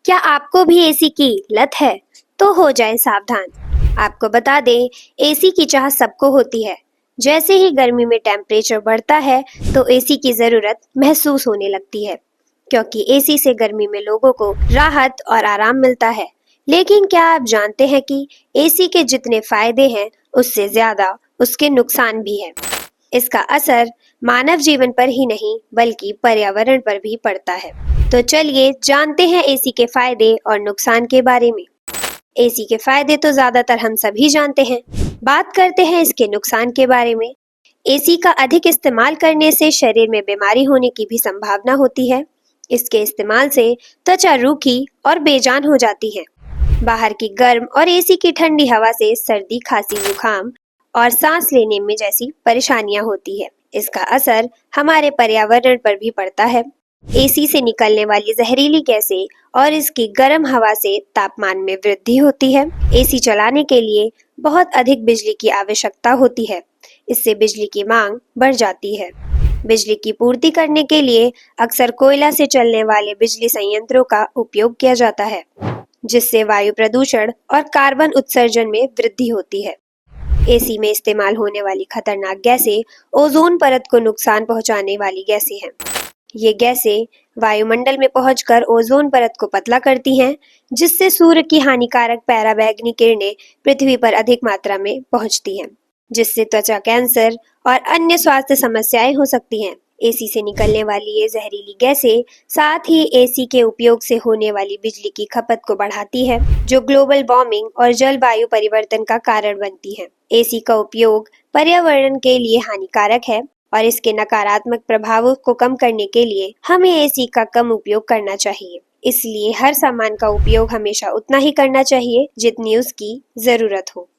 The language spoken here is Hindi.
क्या आपको भी एसी की लत है? तो हो जाए सावधान। आपको बता दें, एसी की चाह सबको होती है। जैसे ही गर्मी में टेम्परेचर बढ़ता है, तो एसी की जरूरत महसूस होने लगती है, क्योंकि एसी से गर्मी में लोगों को राहत और आराम मिलता है। लेकिन क्या आप जानते हैं कि एसी के जितने फायदे हैं, उससे ज्यादा उसके नुकसान भी हैं। इसका असर मानव जीवन पर ही नहीं, बल्कि पर्यावरण पर भी पड़ता है। तो चलिए जानते हैं एसी के फायदे और नुकसान के बारे में। एसी के फायदे तो ज्यादातर हम सभी जानते हैं। बात करते हैं इसके नुकसान के बारे में। एसी का अधिक इस्तेमाल करने से शरीर में बीमारी होने की भी संभावना होती है। इसके इस्तेमाल से त्वचा रूखी और बेजान हो जाती है। बाहर की गर्म और एसी की ठंडी हवा से सर्दी, खांसी, जुकाम और सांस लेने में जैसी परेशानियां होती है। इसका असर हमारे पर्यावरण पर भी पड़ता है। एसी से निकलने वाली जहरीली गैसें और इसकी गर्म हवा से तापमान में वृद्धि होती है। एसी चलाने के लिए बहुत अधिक बिजली की आवश्यकता होती है। इससे बिजली की मांग बढ़ जाती है। बिजली की पूर्ति करने के लिए अक्सर कोयला से चलने वाले बिजली संयंत्रों का उपयोग किया जाता है, जिससे वायु प्रदूषण और कार्बन उत्सर्जन में वृद्धि होती है। एसी में इस्तेमाल होने वाली खतरनाक गैसें ओजोन परत को नुकसान पहुंचाने वाली गैसें हैं। ये गैसें वायुमंडल में पहुंचकर ओजोन परत को पतला करती हैं, जिससे सूर्य की हानिकारक पराबैंगनी किरणें पृथ्वी पर अधिक मात्रा में पहुंचती हैं, जिससे त्वचा कैंसर और अन्य स्वास्थ्य समस्याएं हो सकती हैं। एसी से निकलने वाली ये जहरीली गैसें साथ ही एसी के उपयोग से होने वाली बिजली की खपत को बढ़ाती है, जो ग्लोबल वार्मिंग और जलवायु परिवर्तन का कारण बनती है। एसी का उपयोग पर्यावरण के लिए हानिकारक है और इसके नकारात्मक प्रभावों को कम करने के लिए हमें एसी का कम उपयोग करना चाहिए। इसलिए हर सामान का उपयोग हमेशा उतना ही करना चाहिए जितनी उसकी जरूरत हो।